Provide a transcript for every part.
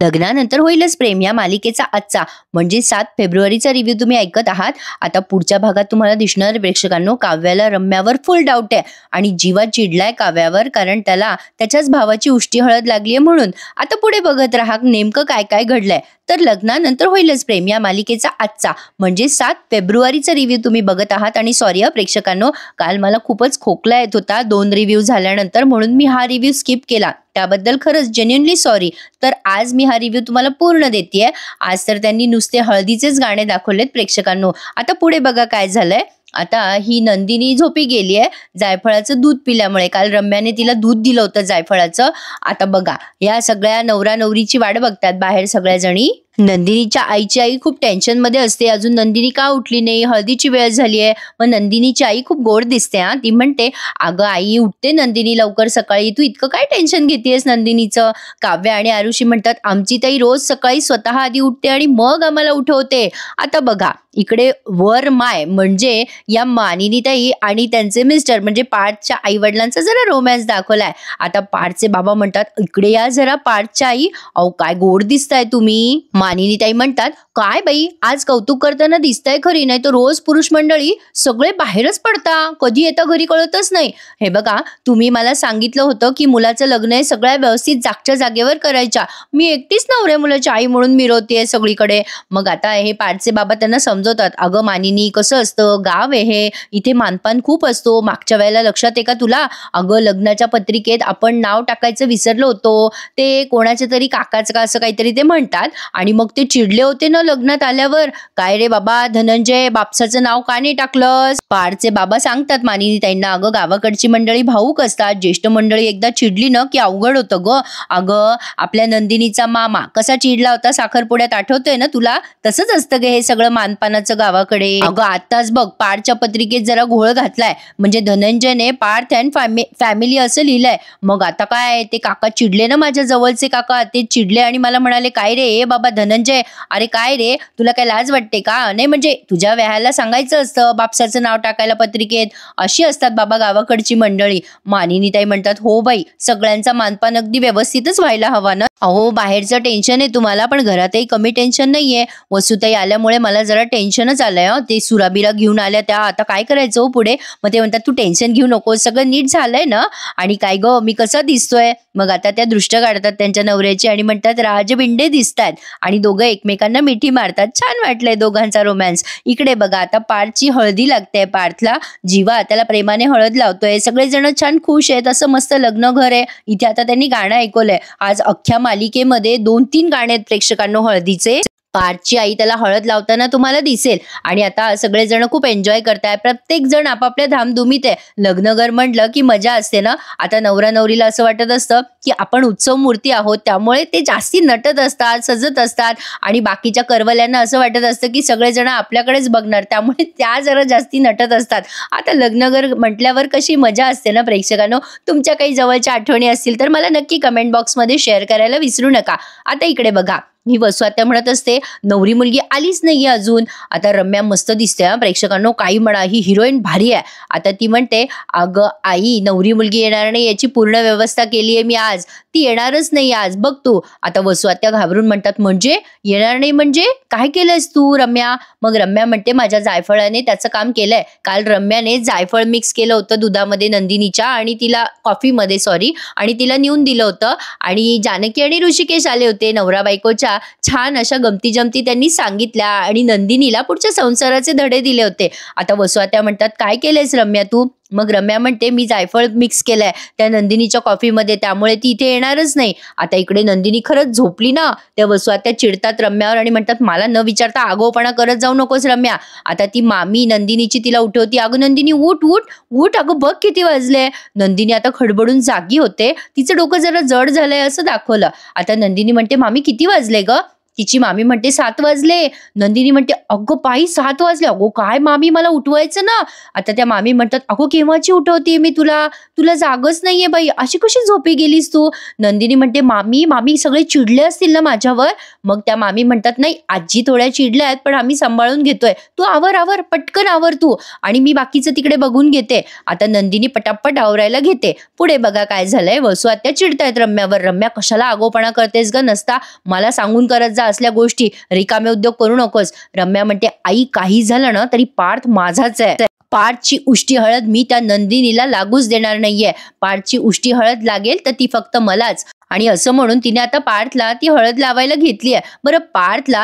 लग्नानंतर होईलच प्रेम या मालिकेचा आजचा म्हणजे 7 फेब्रुवारीचा रिव्ह्यू तुम्ही ऐकत आहात. आता पुढच्या भागात तुम्हाला दिसणार प्रेक्षकांनो, काव्याला रम्यावर फुल डाऊट आहे आणि जीवा चिडलाय काव्यावर, कारण त्याला त्याच्याच भावाची उष्टी हळद लागलीये म्हणून. आता पुढे बघत राहा नेमकं काय काय घडलंय. तर लग्नानंतर होईलच प्रेम या मालिकेचा आजचा म्हणजे 7 फेब्रुवारीचा रिव्ह्यू तुम्ही बघत आहात. आणि सॉरी प्रेक्षकांनो, काल मला खूपच खोकला येत होता 2 रिव्ह्यू झाल्यानंतर, म्हणून मी हा रिव्ह्यू स्किप केला. त्याबद्दल खरंच जेन्युइनली सॉरी. तर आज मी हा रिव्ह्यू तुम्हाला पूर्ण देतेय. आज तर त्यांनी नुसते हळदीचेच गाणे दाखवलेत प्रेक्षकांनो. आता पुढे बघा काय झालंय. आता ही नंदिनी झोपी गेली आहे जायफळाचं दूध पिल्यामुळे. काल रम्याने तिला दूध दिलं होतं जायफळाचं. आता बघा या सगळ्या नवरा नवरीची वाट बघतात बाहेर सगळ्या जणी. नंदिनीच्या आईची आई खूप टेन्शन मध्ये असते, अजून नंदिनी का उठली नाही, हळदीची वेळ झाली आहे. मग नंदिनीची आई खूप गोड दिसते. ती म्हणते, अगं आई उठते नंदिनी लवकर सकाळी, तू इतकं काय टेन्शन घेतेस नंदिनीचं. काव्या आणि आरुषी म्हणतात, आमची ताई रोज सकाळी स्वतः आधी उठते आणि मग आम्हाला उठवते. आता बघा इकडे वर माय म्हणजे या मानिनी ताई आणि त्यांचे मिस्टर म्हणजे पार्थच्या आई वडिलांचा जरा रोमॅन्स दाखवलाय. आता पार्थचे बाबा म्हणतात, इकडे या जरा पार्थच्या आई, अहो काय गोड दिसताय तुम्ही. मानिनी ताई म्हणतात, काय बाई आज कौतुक करताना दिसताय खरी, नाही तर रोज पुरुष मंडळी सगळे बाहेरच पडता, कधी येता घरी कळतच नाही. हे बघा तुम्ही मला सांगितलं होतं की मुलाचं लग्न आहे सगळ्या व्यवस्थित जागच्या जागेवर करायच्या, मी एकटीच नवऱ्या मुलाची आई म्हणून मिरवतेय सगळीकडे. मग आता हे पार्थचे बाबा त्यांना समजवतात, अगं मानिनी कसं असतं, गाव आहे हे, इथे मानपान खूप असतो. मागच्या वेळेला लक्षात आहे का तुला, अगं लग्नाच्या पत्रिकेत आपण नाव टाकायचं विसरलो होतो, ते कोणाच्या तरी काकाचं का असं काहीतरी ते म्हणतात आणि मग ते चिडले होते ना लग्नात आल्यावर, काय रे बाबा धनंजय बापसाचं नाव का नाही टाकलंस. पारचे बाबा सांगतात मानिनी ताईंना, अगं गावाकडची मंडळी भाऊक असतात, ज्येष्ठ मंडळी एकदा चिडली ना की अवघड होतं ग. अगं आपल्या नंदिनीचा मामा कसा चिडला होता साखरपुड्यात, आठवतोय ना तुला, तसंच असतं ग हे सगळं मानपानाचं गावाकडे. अगं आताच बघ पारच्या पत्रिकेत जरा घोळ घातलाय, म्हणजे धनंजयने पार्थ अँड फॅमिली असं लिहिलंय. मग आता काय, ते काका चिडले ना, माझ्या जवळचे काका ते चिडले आणि मला म्हणाले, काय रे ए बाबा धनंजय, अरे काय रे तुला काय लाज वाटते का. नाही म्हणजे तुझ्या व्याहाला सांगायचं असतं बापसाचं नाव टाकायला पत्रिकेत, अशी असतात बाबा गावाकडची मंडळी. मानिनी ताई म्हणतात, हो बाई सगळ्यांचा मानपान अगदी व्यवस्थितच व्हायला हवा ना. अहो बाहेरचं टेन्शन आहे तुम्हाला, पण घरातही कमी टेन्शन नाहीये. वसुताई आल्यामुळे मला जरा टेन्शनच आलंय. ते सुराबीरा घेऊन आल्या त्या, आता काय करायचं हो पुढे. मग ते म्हणतात, तू टेन्शन घेऊ नको, सगळं नीट झालंय ना. आणि काय ग मी कसा दिसतोय. मग आता त्या दृष्ट काढतात त्यांच्या नवऱ्याची आणि म्हणतात, राजबिंडे दिसतात. आणि दोघं एकमेकांना मिठी मारतात. छान वाटलंय दोघांचा रोमॅन्स. इकडे बघा आता पार्थची हळदी लागते पार्थला, जीवा त्याला प्रेमाने हळद लावतोय, सगळेजण छान खुश आहेत, असं मस्त लग्न घर आहे. इथे आता त्यांनी गाणं ऐकवलंय. आज अख्ख्या मालिकेमध्ये 2-3 गाणे आहेत प्रेक्षकांनो हळदीचे. पार्थची आई त्याला हळद लावताना तुम्हाला दिसेल. आणि आता सगळेजण खूप एन्जॉय करताय, प्रत्येक जण आपापल्या धामधुमीत आहे. लग्नघर म्हटलं की मजा असते ना. आता नवरा नवरीला असं वाटत असतं की आपण उत्सव मूर्ती आहोत, त्यामुळे ते जास्ती नटत असतात, सजत असतात. आणि बाकीच्या करवल्यांना असं वाटत असतं की सगळेजण आपल्याकडेच बघणार, त्यामुळे त्या जरा जास्ती नटत असतात. आता लग्नघर म्हटल्यावर कशी मजा असते ना प्रेक्षकांनो. तुमच्या काही जवळच्या आठवणी असतील तर मला नक्की कमेंट बॉक्समध्ये शेअर करायला विसरू नका. आता इकडे बघा ही वसुआत्या म्हणत असते, नवरी मुलगी आलीच नाहीये अजून. आता रम्या मस्त दिसते प्रेक्षकांनो, काही म्हणा ही हिरोईन भारी आहे. आता ती म्हणते, अगं आई नवरी मुलगी येणार नाही याची पूर्ण व्यवस्था केली आहे मी आज, ती येणारच नाही आज बघ तू. आता वसुआत्या घाबरून म्हणतात, म्हणजे येणार नाही म्हणजे काय केलंयस तू रम्या. मग रम्या म्हणते, माझ्या जायफळाने त्याचं काम केलंय. काल रम्याने जायफळ मिक्स केलं होतं दुधामध्ये नंदिनीच्या आणि तिला कॉफीमध्ये सॉरी, आणि तिला नेऊन दिलं होतं. आणि जानकी आणि ऋषिकेश आले होते नवरा बायकोच्या, छान अशा गमती जमती त्यांनी सांगितल्या आणि नंदिनीला पुढच्या संसाराचे धडे दिले होते. आता वसुआत्या म्हणतात, काय केलंयस रम्या तू. मग रम्या म्हणते, मी जायफळ मिक्स केलंय त्या नंदिनीच्या कॉफीमध्ये, त्यामुळे ती इथे येणारच नाही. आता इकडे नंदिनी खरंच झोपली ना. त्या वसुआत्या चिडतात रम्यावर आणि म्हणतात, मला न विचारता आगाऊपणा करत जाऊ नकोस रम्या. आता ती मामी नंदिनीची तिला उठवती, अगं नंदिनी उठ उठ उठ, अगं बघ किती वाजले. नंदिनी आता खडबडून जागी होते, तिचं डोकं जरा जड झालंय असं दाखवलं. आता नंदिनी म्हणते, मामी किती वाजले ग. तिची मामी म्हणते 7 वाजले. नंदिनी म्हणते अगं बाई 7 वाजले. अगो काय मामी मला उठवायचं ना. आता त्या मामी म्हणतात अगो केव्हाची उठवते मी तुला, तुला जागच नाहीये बाई, अशी कशी झोपी गेलीस तू. नंदिनी म्हणते मामी मामी सगळे चिडले असतील ना माझ्यावर. मग त्या मामी म्हणतात नाही आजी थोड्या चिडल्या आहेत पण आम्ही सांभाळून घेतोय, तू आवर आवर पटकन आवर तू, आणि मी बाकीचं तिकडे बघून घेते. आता नंदिनी पटापट आवरायला घेते. पुढे बघा काय झालंय. वसू आत्या चिडतायत रम्यावर. रम्या कशाला आगोपणा करतेस ग, नसता मला सांगून करत जा असल्या गोष्टी, रिकामे उद्योग करू नकोस. रम्या म्हणते आई काही झालं ना तरी पार्थ माझाच आहे. पार्थची उष्टी हळद मी त्या नंदिनीला लागूच देणार नाहीये. पार्थची उष्टी हळद लागेल तर ती फक्त मलाच. आणि असं म्हणून तिने आता पार्थला ती हळद लावायला घेतली आहे. बरं पार्थला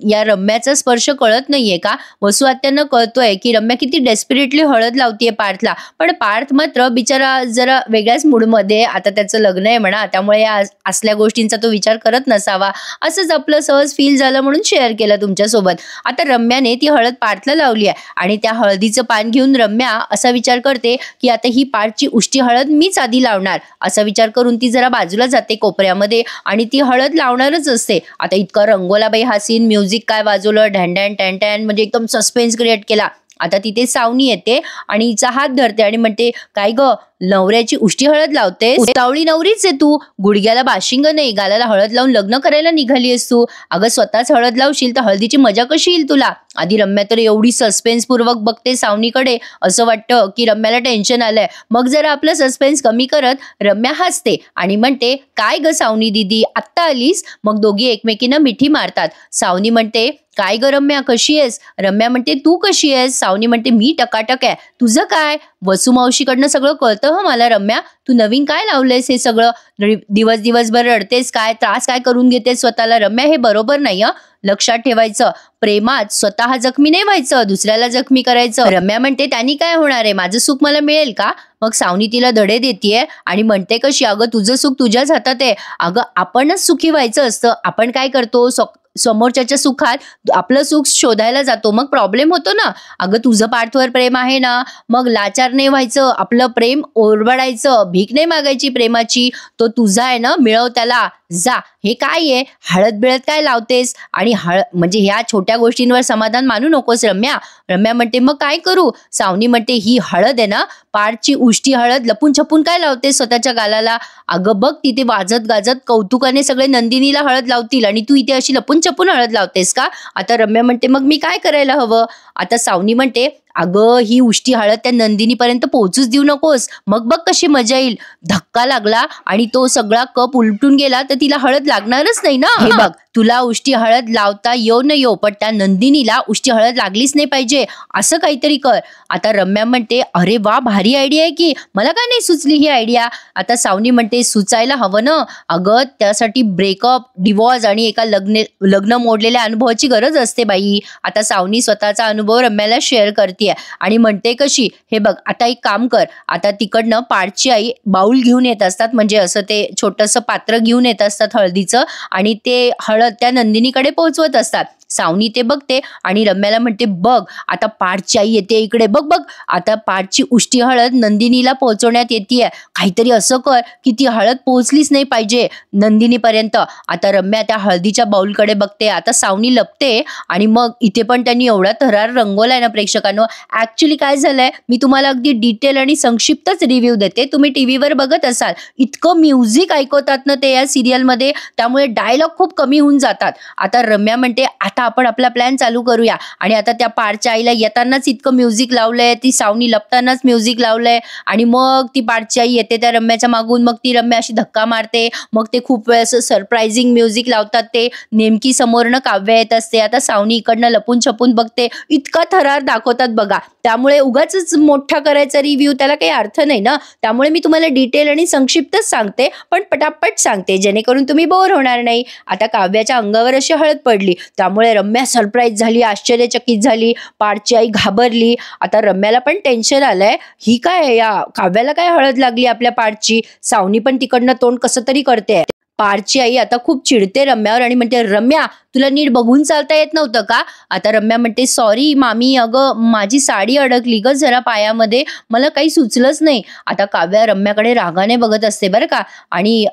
या रम्याचा स्पर्श कळत नाहीये का. वसू आत्यांना कळतोय की रम्या किती डेस्परेटली हळद लावतीये पार्थला. पण पार्थ मात्र बिचारा जरा वेगळ्याच मूडमध्ये, आता त्याचं लग्न आहे म्हणा, त्यामुळे या असल्या गोष्टींचा तो विचार करत नसावा. असंच आपलं सहज फील झालं म्हणून शेअर केलं तुमच्यासोबत. आता रम्याने ती हळद पार्थला लावली आहे आणि त्या हळदीचं पान घेऊन रम्या असा विचार करते की आता ही पार्थची उष्टी हळद मीच आधी लावणार. असा विचार करून ती जरा बाजूला जाते कोपऱ्यामध्ये आणि ती हळद लावणारच असते. आता इतका रंगवला बाई हा सीन, म्युझिक काय वाजवलं, ढॅन टॅन टॅन, म्हणजे एकदम सस्पेन्स क्रिएट केला. आता तिथे सावनी येते आणि हिचा हात धरते आणि म्हणते काय ग नवऱ्याची उष्टी हळद लावते, उतावळी नवरीच आहे तू, गुडघ्याला बाशिंग नाही, गालाला हळद लावून लग्न करायला निघाली आहेस तू. अगं स्वतःच हळद लावशील तर हळदीची मजा कशी येईल तुला. आधी रम्या तर एवढी सस्पेन्स पूर्वक बघते सावनीकडे, असं वाटतं की रम्याला टेन्शन आलंय. मग जरा आपलं सस्पेन्स कमी करत रम्या हसते आणि म्हणते काय ग सावनी दीदी आत्ता आलीस. मग दोघी एकमेकींना मिठी मारतात. सावनी म्हणते काय ग रम्या कशी आहेस. रम्या म्हणते तू कशी आहेस. सावनी म्हणते मी टकाटक आहे, तुझं काय. वसू मावशीकडनं सगळं कळतं हो मला रम्या, तू नवीन काय लावलंयस हे सगळं, दिवसभर रडतेस काय, त्रास काय करून घेतेस स्वतःला. रम्या हे बरोबर नाही हं, लक्षात ठेवायचं. प्रेमात स्वतः जखमी नाही व्हायचं, दुसऱ्याला जखमी करायचं. रम्या म्हणते त्यांनी काय होणार आहे, माझं सुख मला मिळेल का. मग सावनी तिला धडे देतीये आणि म्हणते कशी अगं तुझं सुख तुझ्याच हातात आहे. अगं आपणच सुखी व्हायचं असतं. आपण काय करतो समोरच्याच्या सुखात आपलं सुख शोधायला जातो, मग प्रॉब्लेम होतो ना. अगं तुझं पार्थवर प्रेम आहे ना, मग लाचार नाही व्हायचं, आपलं प्रेम ओरबडायचं, भीक नाही मागायची प्रेमाची, तो तुझा आहे ना मिळव त्याला जा. हे काय आहे हळद बिळद काय लावतेस, आणि म्हणजे ह्या छोट्या गोष्टींवर समाधान मानू नकोस रम्या. रम्या म्हणते मग काय करू. सावनी म्हणते ही हळद आहे ना पार्थची उष्टी हळद, लपून छपून काय लावतेस स्वतःच्या गालाला. अगं बघ तिथे वाजत गाजत कौतुकाने सगळे नंदिनीला हळद लावतील आणि तू इथे अशी लपून छपून हळद लावतेस का. आता रम्या म्हणते मग मी काय करायला हवं. आता सावनी म्हणते अगं ही उष्टी हळद त्या नंदिनीपर्यंत पोहोचूच देऊ नकोस, मग बघ कशी मजा येईल. धक्का लागला आणि तो सगळा कप उलटून गेला तर तिला हळद लागणारच नाही ना. हे बघ तुला उष्टी हळद लावता येऊ न येऊ पण त्या नंदिनीला उष्टी हळद लागलीच नाही पाहिजे, असं काहीतरी कर. आता रम्या म्हणते अरे वा भारी आयडिया आहे की, मला का नाही सुचली ही आयडिया. आता सावनी म्हणते सुचायला हवं ना. अगं त्यासाठी ब्रेकअप, डिवॉर्स आणि एका लग्न मोडलेल्या अनुभवाची गरज असते बाई. आता सावनी स्वतःचा अनुभव रम्याला शेअर करते आणि म्हणते कशी हे बघ आता एक काम कर. आता तिकडनं पार्थची आई बाउल घेऊन येत असतात, म्हणजे असं ते छोटंसं पात्र घेऊन येत असतात हळदीचं, आणि ते हळद त्या नंदिनीकडे पोहोचवत असतात. सावनी ते बघते आणि रम्याला म्हणते बघ आता पार्थची आई येते इकडे, बघ बघ आता पार्थची उष्टी हळद नंदिनीला पोहोचवण्यात येते. काहीतरी असं कर की ती हळद पोहोचलीच नाही पाहिजे नंदिनीपर्यंत. आता रम्या त्या हळदीच्या बाउलकडे बघते. आता सावनी लपते आणि मग इथे पण त्यांनी एवढा थरार रंगवलाय ना प्रेक्षकांनो. ऍक्च्युली काय झालंय मी तुम्हाला अगदी डिटेल आणि संक्षिप्तच रिव्ह्यू देते, तुम्ही टीव्हीवर बघत असाल. इतकं म्युझिक ऐकवतात ना ते या सिरियलमध्ये, त्यामुळे डायलॉग खूप कमी होऊन जातात. आता रम्या म्हणते आता आपण आपला प्लॅन चालू करूया, आणि आता त्या पार्थच्या आईला येतानाच इतकं म्युझिक लावलंय, ती सावनी लपतानाच म्युझिक लावलंय, आणि मग ती पार्थची आई येते त्या रम्याच्या मागून, मग ती रम्या अशी धक्का मारते, मग ते खूप वेळ असं सरप्राइझिंग म्युझिक लावतात, ते नेमकी समोरनं काव्य येत असते. आता सावनी इकडनं लपून छपून बघते, इतका थरार दाखवतात बघा. त्यामुळे उगाच मोठा करायचा रिव्ह्यू त्याला काही अर्थ नाही ना. त्यामुळे मी तुम्हाला डिटेल आणि संक्षिप्तच सांगते, पण पटापट सांगते जेणेकरून तुम्ही बोर होणार नाही. आता काव्याच्या अंगावर अशी हळद पडली, त्यामुळे रम्या सरप्राईज झाली, आश्चर्यचकित झाली. पार्थची आई घाबरली. आता रम्याला पण टेन्शन आलंय, ही काय या काव्याला काय हळद लागली आपल्या पार्थची. सावनी पण तिकडनं तोंड कसं तरी करते. पार्थची आई आता खूप चिडते रम्यावर आणि म्हणते, रम्या तुला नीट बघून चालता येत नव्हतं का? आता रम्या म्हणते, सॉरी मामी, अगं माझी साडी अडकली ग जरा पायामध्ये, मला काही सुचलंच नाही. आता काव्या रम्याकडे रागाने बघत असते बरं का. आणि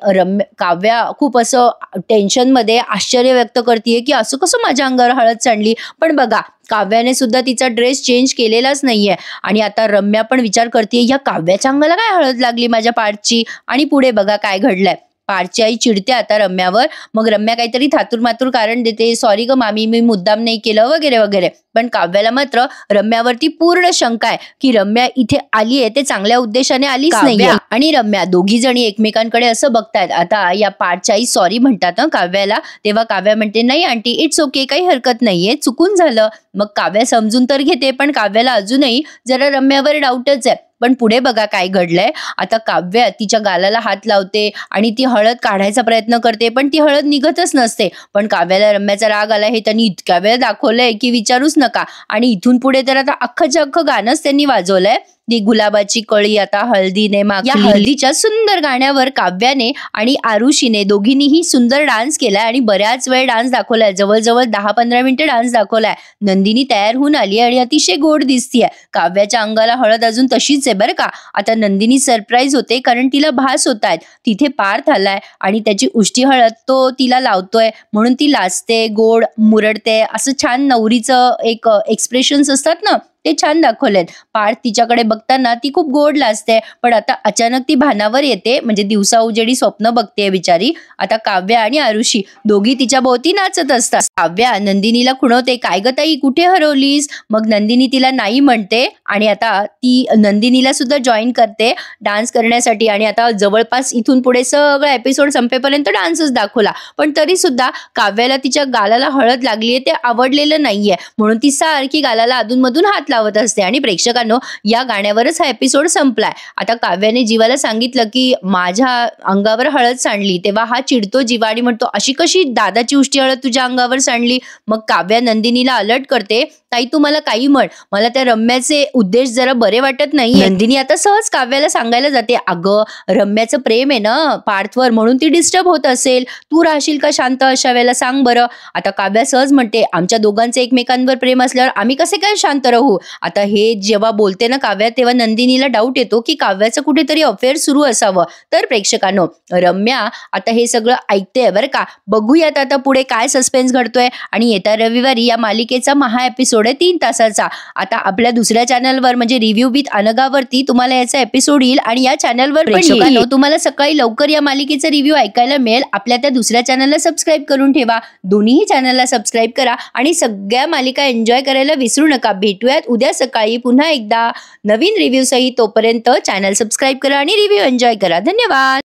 काव्या खूप असं टेन्शनमध्ये आश्चर्य व्यक्त करते की असं कसं माझ्या अंगावर हळद सांडली. पण बघा, काव्याने सुद्धा तिचा ड्रेस चेंज केलेलाच नाहीये. आणि आता रम्या पण विचार करते, या काव्याच्या अंगाला काय हळद लागली माझ्या पार्थची. आणि पुढे बघा काय घडलंय. पार्थची आई चिडते आता रम्यावर. मग रम्या काहीतरी थातूर मातूर कारण देते, सॉरी ग मामी, मी मुद्दाम नाही केलं वगैरे वगैरे. पण काव्याला मात्र रम्यावरती पूर्ण शंका आहे की रम्या इथे आली आहे ते चांगल्या उद्देशाने आलीच नाहीये. आणि रम्या दोघी जणी एकमेकांकडे असं बघतायत. आता या पार्थची आई सॉरी म्हणतात काव्याला. तेव्हा काव्या म्हणते, नाही आंटी, इट्स ओके, काही हरकत नाहीये, चुकून झालं. मग काव्या समजून तर घेते, पण काव्याला अजूनही जरा रम्यावर डाऊटच आहे. पण पुढे बघा काय घडलंय. आता काव्या तिच्या गालाला हात लावते आणि ती हळद काढायचा प्रयत्न करते, पण ती हळद निघतच नसते. पण काव्याला रम्याचा राग आला हे त्यांनी इतक्या वेळ दाखवलंय की विचारूच नका. आणि इथून पुढे तर आता अख्खंच्या अख्खं गाणंच त्यांनी वाजवलंय. ती गुलाबाची कळी आता हळदीने माखली. या हळदीच्या सुंदर गाण्यावर काव्याने आणि आरुषीने दोघींनीही सुंदर डान्स केलाय आणि बऱ्याच वेळ डान्स दाखवलाय. जवळजवळ 10-15 मिनिटं डान्स दाखवलाय. नंदिनी तयार होऊन आली आणि अतिशय गोड दिसतीये. काव्याच्या अंगाला हळद अजून तशीच आहे बरं का. आता नंदिनी सरप्राईज होते कारण तिला भास होत आहेत. तिथे पार्थ आलाय आणि त्याची उष्टी हळद तो तिला लावतोय म्हणून ती लाजते, गोड मुरडते. असं छान नवरीचं एक एक्सप्रेशन्स असतात ना, ते छान दाखवलेत. पार्थ तिच्याकडे बघताना ती खूप गोड लाजते, पण आता अचानक ती भानावर येते. म्हणजे दिवसा उजेडी स्वप्न बघते बिचारी. आता काव्या आणि आरुषी दोघी तिच्या भोवती नाचत असतात. काव्या नंदिनीला खुणवते, काय ग ताई, कुठे हरवलीस? मग नंदिनी तिला नाही म्हणते आणि आता ती नंदिनीला सुद्धा जॉईन करते डान्स करण्यासाठी. आणि आता जवळपास इथून पुढे सगळं एपिसोड संपेपर्यंत डान्सच दाखवला. पण तरी सुद्धा काव्याला तिच्या गालाला हळद लागलीये ते आवडलेलं नाहीये, म्हणून ती सारखी गालाला अधूनमधून हात लावत असते. आणि प्रेक्षकांनो, या गाण्यावरच हा एपिसोड संपलाय. आता काव्याने जीवाला सांगितलं की माझ्या अंगावर हळद सांडली. तेव्हा हा चिडतो जीवा आणि म्हणतो, अशी कशी दादाची उष्टी हळद तुझ्या अंगावर सांडली? मग काव्या नंदिनीला अलर्ट करते, ताई तू मला काही म्हण, मला त्या रम्याचे उद्देश जरा बरे वाटत नाही. नंदिनी आता सहज काव्याला सांगायला जाते, अगं रम्याचं प्रेम आहे ना पार्थवर, म्हणून ती डिस्टर्ब होत असेल, तू राहशील का शांत अशा वेळेला, सांग बरं. आता काव्या सहज म्हणते, आमच्या दोघांचे एकमेकांवर प्रेम असल्यावर आम्ही कसे काय शांत राहू. आता हे जेव्हा बोलते ना काव्या, तेव्हा नंदिनीला डाऊट येतो की काव्याचं कुठेतरी अफेअर सुरू असावं. तर प्रेक्षकांनो, रम्या आता हे सगळं ऐकते बरं का. बघूयात आता पुढे काय सस्पेन्स घडतोय. आणि येत्या रविवारी या मालिकेचा महा एपिसोड आहे 3 तासाचा. आता आपल्या दुसऱ्या चॅनलवर म्हणजे रिव्ह्यू विथ अनघावरती तुम्हाला याचा एपिसोड येईल आणि या चॅनलवर प्रेक्षकांनो तुम्हाला सकाळी लवकर या मालिकेचा रिव्ह्यू ऐकायला मिळेल. आपल्या त्या दुसऱ्या चॅनलला सबस्क्राईब करून ठेवा. दोन्ही चॅनलला सबस्क्राईब करा आणि सगळ्या मालिका एन्जॉय करायला विसरू नका. भेटूयात उद्या सकाळी पुन्हा एकदा नवीन रिव्ह्यू सहित. तोपर्यंत चॅनल सबस्क्राईब करा आणि रिव्ह्यू एन्जॉय करा. धन्यवाद.